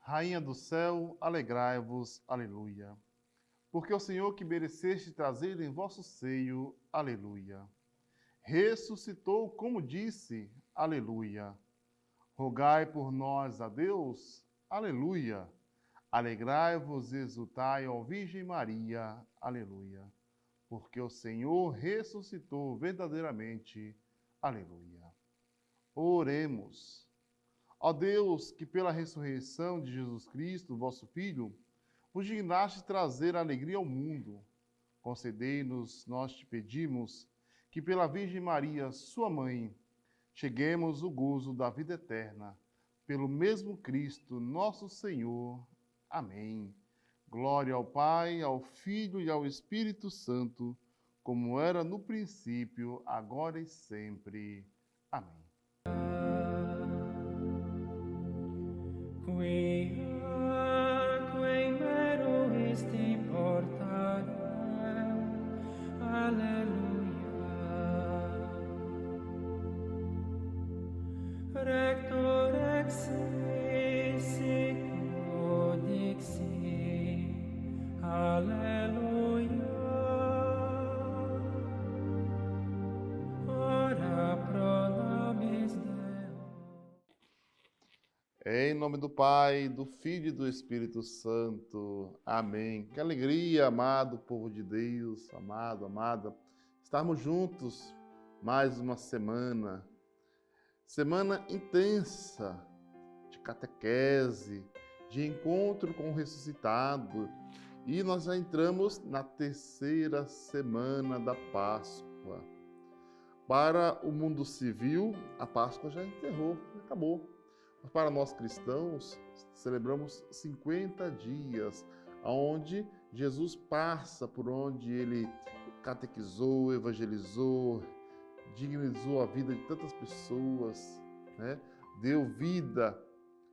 Rainha do céu, alegrai-vos, aleluia. Porque o Senhor que mereceste trazer em vosso seio, aleluia. Ressuscitou, como disse, aleluia. Rogai por nós a Deus, aleluia. Alegrai-vos e exultai, ó Virgem Maria, aleluia. Porque o Senhor ressuscitou verdadeiramente, aleluia. Oremos. Ó Deus, que pela ressurreição de Jesus Cristo, vosso Filho, vos dignaste trazer alegria ao mundo, concedei-nos, nós te pedimos, que pela Virgem Maria, sua mãe, cheguemos ao gozo da vida eterna, pelo mesmo Cristo, nosso Senhor. Amém. Glória ao Pai, ao Filho e ao Espírito Santo, como era no princípio, agora e sempre. Amém. Qui mero esti portare, alleluia. Rector ex sic dixi, alleluia. Ora pro nobis Deo. Em nome do Pai, do Filho e do Espírito Santo. Amém. Que alegria, amado povo de Deus, amado, amada, estarmos juntos mais uma semana. Semana intensa de catequese, de encontro com o ressuscitado. E nós já entramos na terceira semana da Páscoa. Para o mundo civil, a Páscoa já encerrou, acabou. Mas para nós cristãos, celebramos 50 dias, onde Jesus passa por onde ele catequizou, evangelizou, dignizou a vida de tantas pessoas, né? Deu vida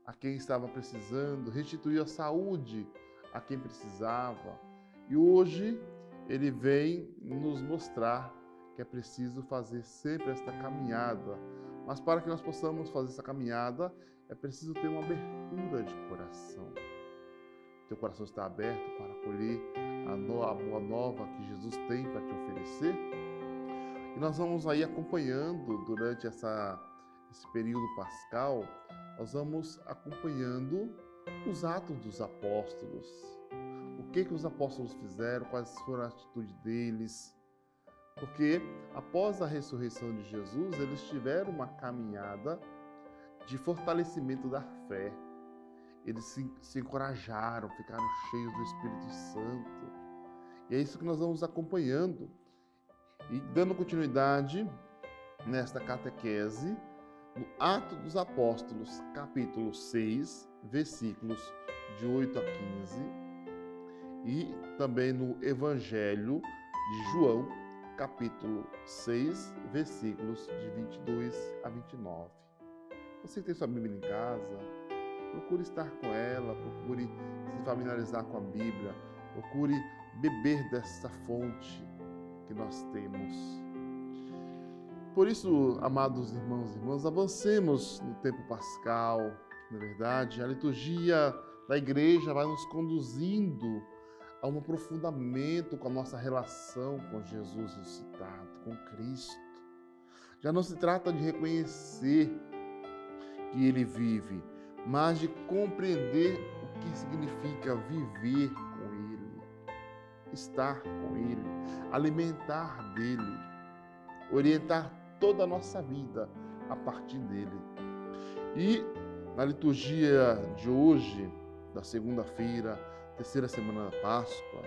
a quem estava precisando, restituiu a saúde a quem precisava. E hoje ele vem nos mostrar que é preciso fazer sempre esta caminhada. Mas para que nós possamos fazer essa caminhada, é preciso ter uma abertura de coração. Teu coração está aberto para acolher a boa nova que Jesus tem para te oferecer? E nós vamos aí acompanhando durante esse período pascal, nós vamos acompanhando os atos dos apóstolos. O que os apóstolos fizeram, quais foram as atitudes deles. Porque após a ressurreição de Jesus, eles tiveram uma caminhada de fortalecimento da fé. Eles se encorajaram, ficaram cheios do Espírito Santo. E é isso que nós vamos acompanhando. E dando continuidade nesta catequese, no Atos dos Apóstolos, capítulo 6, versículos de 8 a 15, e também no Evangelho de João, capítulo 6, versículos de 22 a 29. Você que tem sua Bíblia em casa, procure estar com ela, procure se familiarizar com a Bíblia, procure beber dessa fonte que nós temos. Por isso, amados irmãos e irmãs, avancemos no tempo pascal, na verdade. A liturgia da igreja vai nos conduzindo a um aprofundamento com a nossa relação com Jesus ressuscitado, com Cristo. Já não se trata de reconhecer que Ele vive, mas de compreender o que significa viver com Ele, estar com Ele, alimentar dEle, orientar toda a nossa vida a partir dEle. E na liturgia de hoje, da segunda-feira, terceira semana da Páscoa,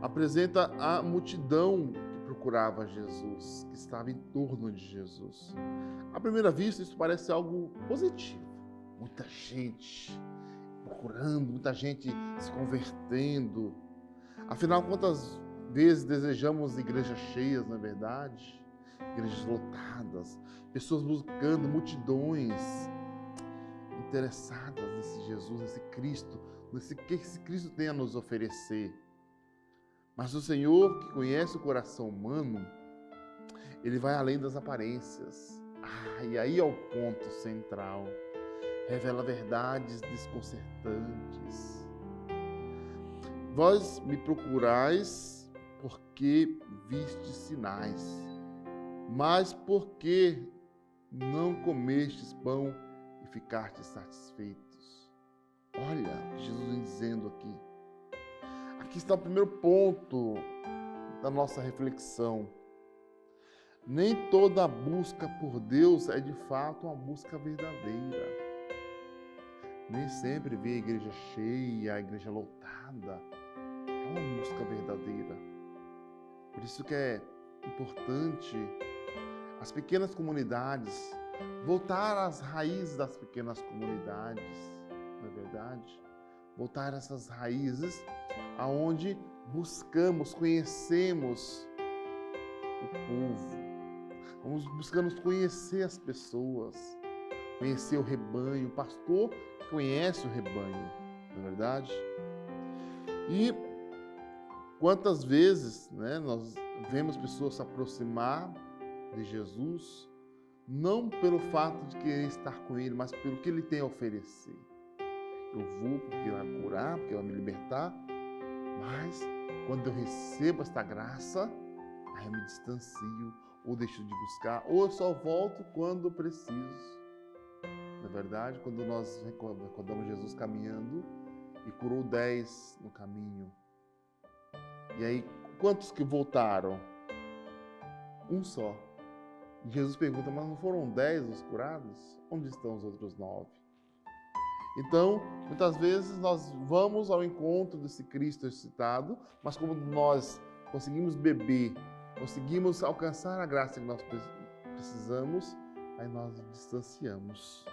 apresenta a multidão que procurava Jesus, que estava em torno de Jesus. À primeira vista, isso parece algo positivo. Muita gente procurando, muita gente se convertendo. Afinal, quantas vezes desejamos igrejas cheias, não é verdade? Igrejas lotadas, pessoas buscando, multidões interessadas nesse Jesus, nesse Cristo, nesse que esse Cristo tem a nos oferecer. Mas o Senhor, que conhece o coração humano, Ele vai além das aparências. E aí é o ponto central. Revela verdades desconcertantes. Vós me procurais porque vistes sinais, mas porque não comestes pão e ficastes satisfeitos. Olha o que Jesus vem dizendo aqui. Aqui está o primeiro ponto da nossa reflexão. Nem toda busca por Deus é de fato uma busca verdadeira. Nem sempre ver a igreja cheia, a igreja lotada, é uma busca verdadeira. Por isso que é importante as pequenas comunidades, voltar às raízes das pequenas comunidades, não é verdade? Voltar a essas raízes aonde buscamos, conhecemos o povo, vamos buscando conhecer as pessoas, conhecer o rebanho, o pastor que conhece o rebanho, não é verdade? E quantas vezes, nós vemos pessoas se aproximar de Jesus, não pelo fato de querer estar com Ele, mas pelo que Ele tem a oferecer. Eu vou porque Ele vai me curar, porque Ele vai me libertar, mas quando eu recebo esta graça, aí eu me distancio, ou deixo de buscar, ou eu só volto quando eu preciso. Na verdade, quando nós recordamos Jesus caminhando e curou 10 no caminho, e aí quantos que voltaram? Um só. E Jesus pergunta, mas não foram 10 os curados? Onde estão os outros 9? Então, muitas vezes nós vamos ao encontro desse Cristo ressuscitado, mas como nós conseguimos beber, conseguimos alcançar a graça que nós precisamos, aí nós nos distanciamos.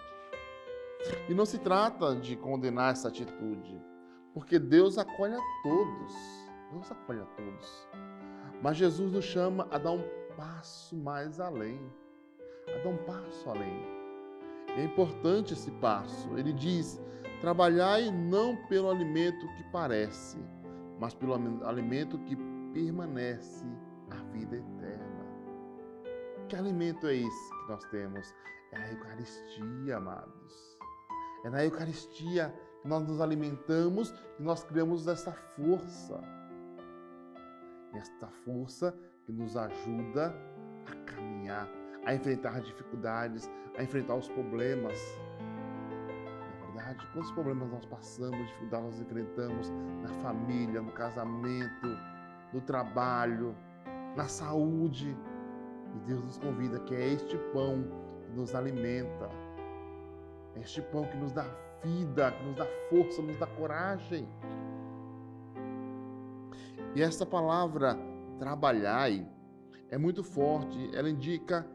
E não se trata de condenar essa atitude, porque Deus acolhe a todos. Deus acolhe a todos. Mas Jesus nos chama a dar um passo mais além, a dar um passo além. É importante esse passo. Ele diz, trabalhai não pelo alimento que parece, mas pelo alimento que permanece a vida eterna. Que alimento é esse que nós temos? É a Eucaristia, amados. É na Eucaristia que nós nos alimentamos e nós criamos essa força. Esta força que nos ajuda a caminhar, a enfrentar dificuldades, a enfrentar os problemas. Na verdade, quantos problemas nós passamos, dificuldades nós enfrentamos na família, no casamento, no trabalho, na saúde. E Deus nos convida que é este pão que nos alimenta. É este pão que nos dá vida, que nos dá força, nos dá coragem. E essa palavra trabalhai é muito forte, ela indica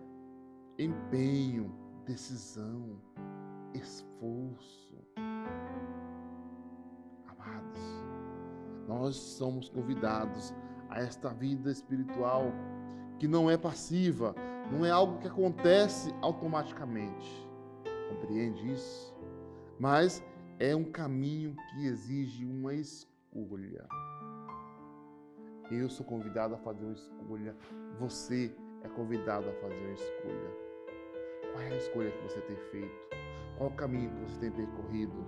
empenho, decisão, esforço. Amados, nós somos convidados a esta vida espiritual que não é passiva, não é algo que acontece automaticamente. Compreende isso? Mas é um caminho que exige uma escolha. Eu sou convidado a fazer uma escolha. Você é convidado a fazer uma escolha. Qual é a escolha que você tem feito? Qual o caminho que você tem percorrido?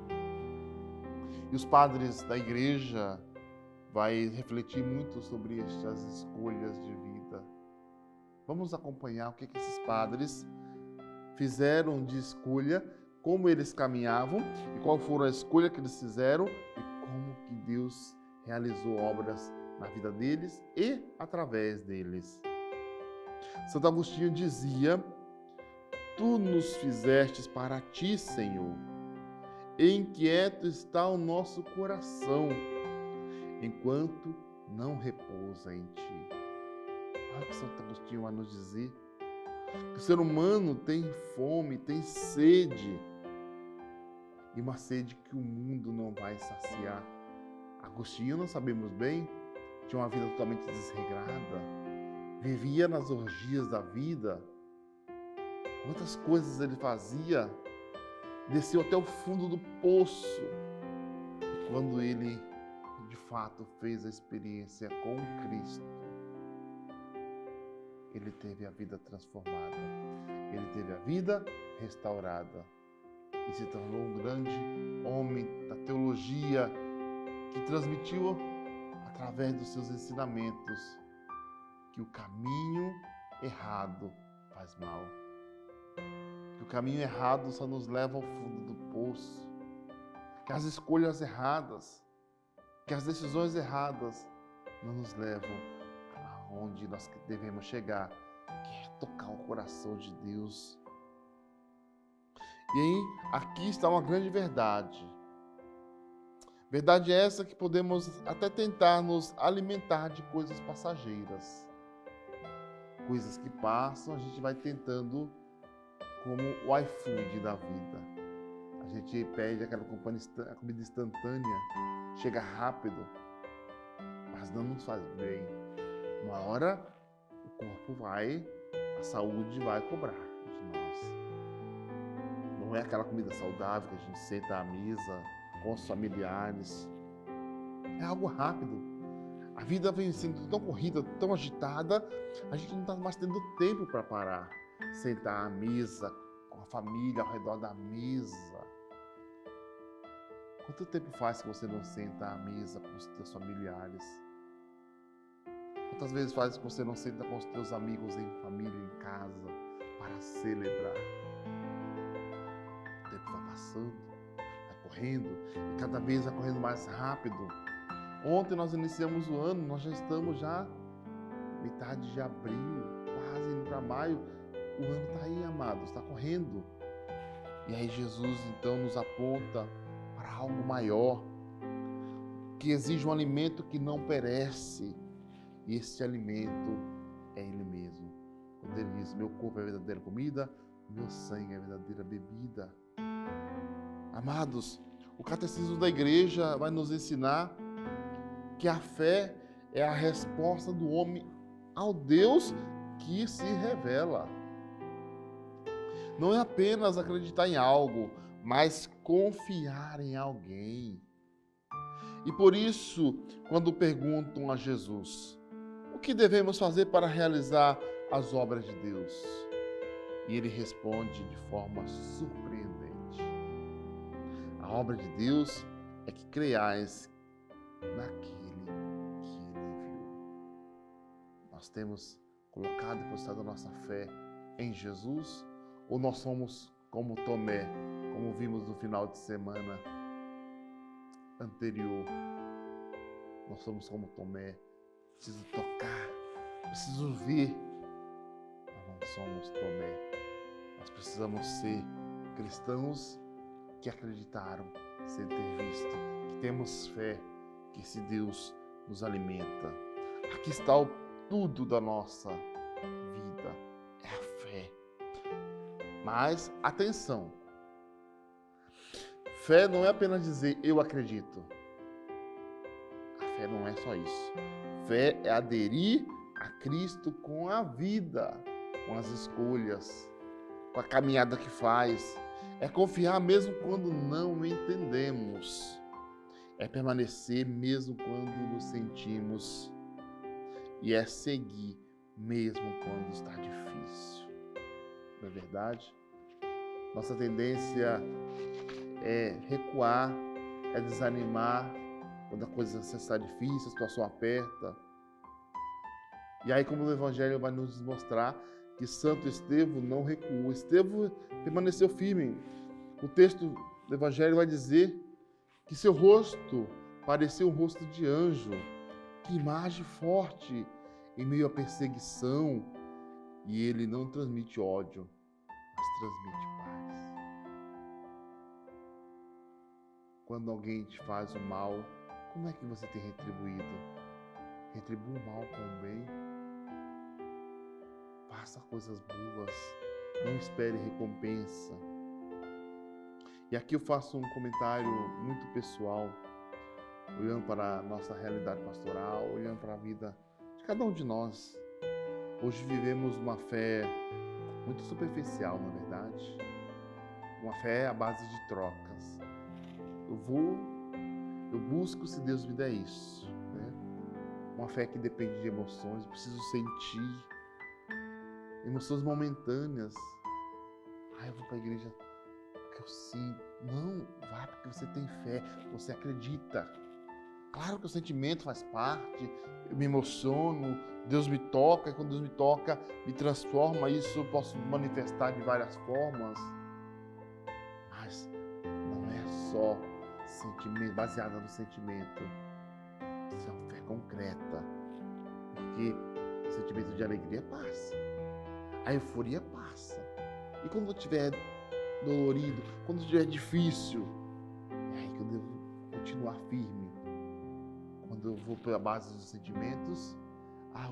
E os padres da igreja vão refletir muito sobre estas escolhas de vida. Vamos acompanhar o que esses padres fizeram de escolha, como eles caminhavam e qual foram a escolha que eles fizeram e como que Deus realizou obras na vida deles e através deles. Santo Agostinho dizia, tu nos fizestes para ti, Senhor, e inquieto está o nosso coração, enquanto não repousa em ti. Olha o que Santo Agostinho vai nos dizer. Que o ser humano tem fome, tem sede. E uma sede que o mundo não vai saciar. Agostinho, nós sabemos bem, tinha uma vida totalmente desregrada. Vivia nas orgias da vida. Quantas coisas ele fazia. Desceu até o fundo do poço. E quando ele, de fato, fez a experiência com Cristo, ele teve a vida transformada. Ele teve a vida restaurada. E se tornou um grande homem da teologia que transmitiu, através dos seus ensinamentos, que o caminho errado faz mal. Que o caminho errado só nos leva ao fundo do poço. Que as escolhas erradas, que as decisões erradas não nos levam aonde nós devemos chegar, que é tocar o coração de Deus. E aí, aqui está uma grande verdade. Verdade essa que podemos até tentar nos alimentar de coisas passageiras. Coisas que passam, a gente vai tentando como o iFood da vida. A gente pede aquela comida instantânea, chega rápido, mas não nos faz bem. Uma hora o corpo vai, a saúde vai cobrar de nós. Não é aquela comida saudável que a gente senta à mesa com os familiares. É algo rápido. A vida vem sendo tão corrida, tão agitada, a gente não está mais tendo tempo para parar. Sentar à mesa com a família ao redor da mesa. Quanto tempo faz que você não senta à mesa com os teus familiares? Quantas vezes faz que você não senta com os teus amigos em família, em casa, para celebrar? O tempo vai passando, vai correndo, e cada vez vai correndo mais rápido. Ontem nós iniciamos o ano, nós já estamos metade de abril, quase indo para maio. O ano está aí, amados, está correndo. E aí Jesus então nos aponta para algo maior, que exige um alimento que não perece. E esse alimento é Ele mesmo. Quando Ele diz, meu corpo é a verdadeira comida, meu sangue é a verdadeira bebida. Amados, o Catecismo da Igreja vai nos ensinar que a fé é a resposta do homem ao Deus que se revela. Não é apenas acreditar em algo, mas confiar em alguém. E por isso, quando perguntam a Jesus, o que devemos fazer para realizar as obras de Deus? E ele responde de forma surpreendente. A obra de Deus é que creiais naquele que Ele enviou. Nós temos colocado e depositado a nossa fé em Jesus, ou nós somos como Tomé, como vimos no final de semana anterior? Nós somos como Tomé, preciso tocar, preciso ver. Nós não somos Tomé, nós precisamos ser cristãos que acreditaram, sem ter visto, que temos fé, que esse Deus nos alimenta. Aqui está o tudo da nossa vida, é a fé. Mas, atenção, fé não é apenas dizer eu acredito. A fé não é só isso. Fé é aderir a Cristo com a vida, com as escolhas, com a caminhada que faz. É confiar mesmo quando não entendemos. É permanecer mesmo quando nos sentimos. E é seguir mesmo quando está difícil. Não é verdade? Nossa tendência é recuar, é desanimar quando a coisa está difícil, a situação aperta. E aí, como o Evangelho vai nos mostrar que Santo Estevão não recuou. Estevão permaneceu firme. O texto do Evangelho vai dizer que seu rosto parecia um rosto de anjo. Que imagem forte em meio à perseguição. E ele não transmite ódio, mas transmite paz. Quando alguém te faz o mal, como é que você tem retribuído? Retribua o mal com o bem. faça coisas boas, não espere recompensa. E aqui eu faço um comentário muito pessoal, olhando para a nossa realidade pastoral, olhando para a vida de cada um de nós. Hoje vivemos uma fé muito superficial, na verdade. Uma fé à base de trocas. Eu busco se Deus me der isso, né? Uma fé que depende de emoções, eu preciso sentir emoções momentâneas. Eu vou para a igreja porque eu sinto. Não, vai porque você tem fé, você acredita. Claro que o sentimento faz parte, eu me emociono, Deus me toca, e quando Deus me toca, me transforma, isso eu posso manifestar de várias formas. Mas não é só sentimento, baseada no sentimento. Isso é uma fé concreta. Porque o sentimento de alegria passa. A euforia passa. E quando eu estiver dolorido, quando estiver difícil, é aí que eu devo continuar firme. Quando eu vou pela base dos sentimentos,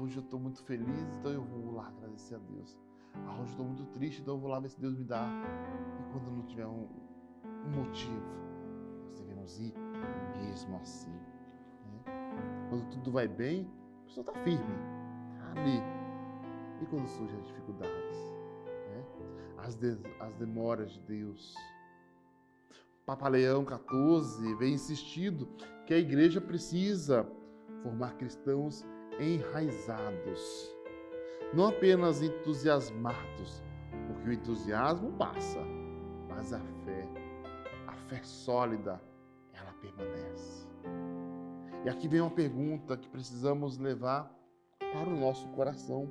hoje eu estou muito feliz, então eu vou lá agradecer a Deus. Hoje eu estou muito triste, então eu vou lá ver se Deus me dá. E quando não tiver um motivo, nós devemos ir mesmo assim. Né? Quando tudo vai bem, a pessoa está firme, está ali. E quando surgem as dificuldades, né? As demoras de Deus. Papa Leão XIV vem insistindo que a igreja precisa formar cristãos enraizados, não apenas entusiasmados, porque o entusiasmo passa, mas a fé sólida, ela permanece. E aqui vem uma pergunta que precisamos levar para o nosso coração.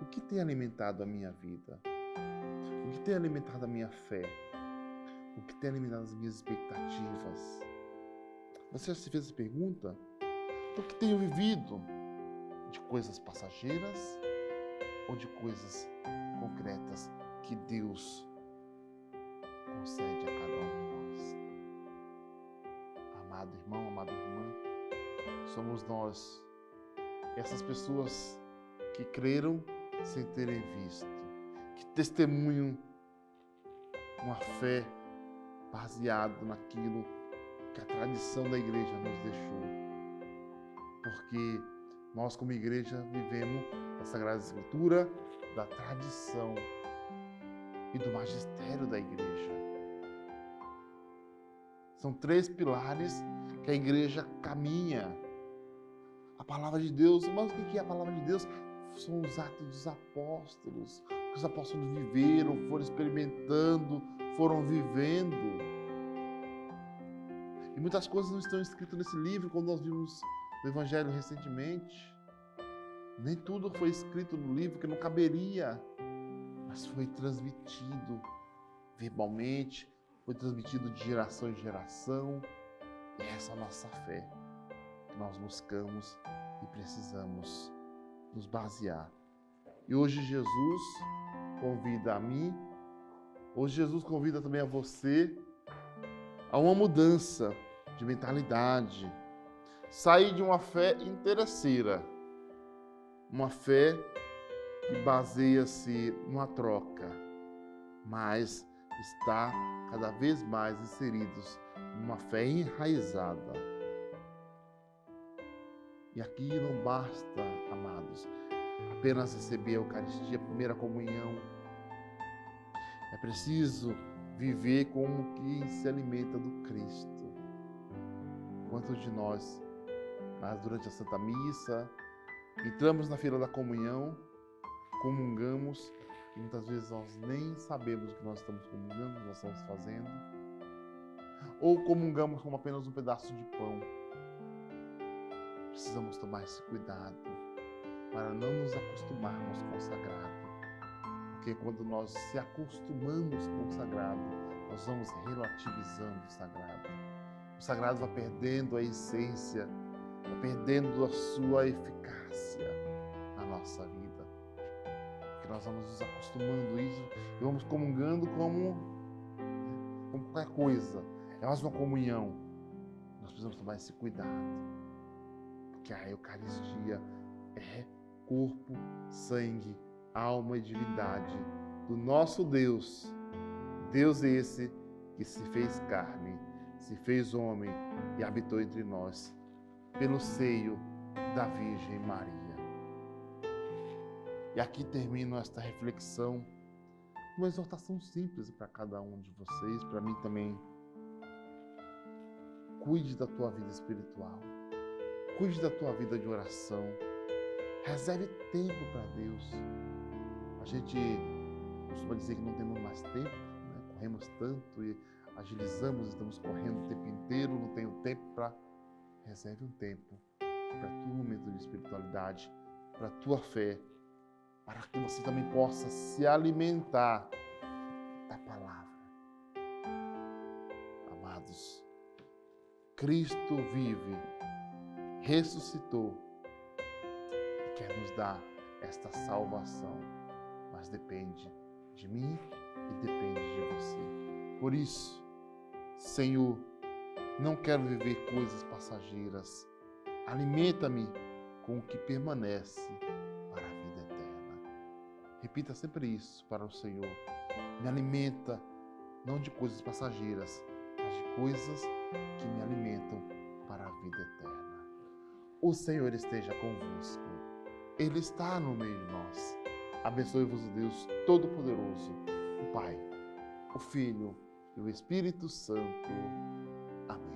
O que tem alimentado a minha vida? O que tem alimentado a minha fé? O que tem alimentado as minhas expectativas? Você já se fez essa pergunta? O que tenho vivido? De coisas passageiras ou de coisas concretas que Deus concede a cada um de nós? Amado irmão, amada irmã, somos nós, essas pessoas que creram sem terem visto, que testemunham uma fé baseada naquilo que a tradição da igreja nos deixou. Porque nós, como igreja, vivemos a Sagrada Escritura da tradição e do magistério da igreja. São 3 pilares que a igreja caminha. A palavra de Deus, mas o que é a palavra de Deus? São os atos dos apóstolos, que os apóstolos viveram, foram experimentando, foram vivendo. E muitas coisas não estão escritas nesse livro, quando nós vimos o Evangelho recentemente. Nem tudo foi escrito no livro, que não caberia, mas foi transmitido verbalmente, foi transmitido de geração em geração. E essa é a nossa fé que nós buscamos e precisamos nos basear. E hoje Jesus convida a mim, hoje Jesus convida também a você a uma mudança de mentalidade, sair de uma fé interesseira, uma fé que baseia-se numa troca, mas está cada vez mais inseridos numa fé enraizada. E aqui não basta, amados, apenas receber a Eucaristia, a primeira comunhão. É preciso viver como quem se alimenta do Cristo. Quantos de nós, durante a Santa Missa, entramos na fila da comunhão, comungamos, e muitas vezes nós nem sabemos o que nós estamos comungando, o que nós estamos fazendo, ou comungamos com apenas um pedaço de pão. Precisamos tomar esse cuidado para não nos acostumarmos com o sagrado, porque quando nós se acostumamos com o sagrado, nós vamos relativizando o sagrado. O sagrado vai perdendo a essência, vai perdendo a sua eficácia na nossa vida. Porque nós vamos nos acostumando a isso e vamos comungando como qualquer coisa. É mais uma comunhão. Nós precisamos tomar esse cuidado. Porque a Eucaristia é corpo, sangue alma e divindade do nosso Deus. Deus esse que se fez carne, se fez homem e habitou entre nós, pelo seio da Virgem Maria. E aqui termino esta reflexão, uma exortação simples para cada um de vocês, para mim também. Cuide da tua vida espiritual, cuide da tua vida de oração, reserve tempo para Deus. A gente costuma dizer que não temos mais tempo, né? Corremos tanto e agilizamos, estamos correndo o tempo inteiro, não tenho tempo para... Reserve um tempo para o teu momento de espiritualidade, para a tua fé, para que você também possa se alimentar da palavra. Amados, Cristo vive, ressuscitou e quer nos dar esta salvação, mas depende de mim e depende de você. Por isso, Senhor, não quero viver coisas passageiras. Alimenta-me com o que permanece para a vida eterna. Repita sempre isso para o Senhor. Me alimenta não de coisas passageiras, mas de coisas que me alimentam para a vida eterna. O Senhor esteja convosco. Ele está no meio de nós. Abençoe-vos o Deus Todo-Poderoso, o Pai, o Filho e o Espírito Santo. Amém.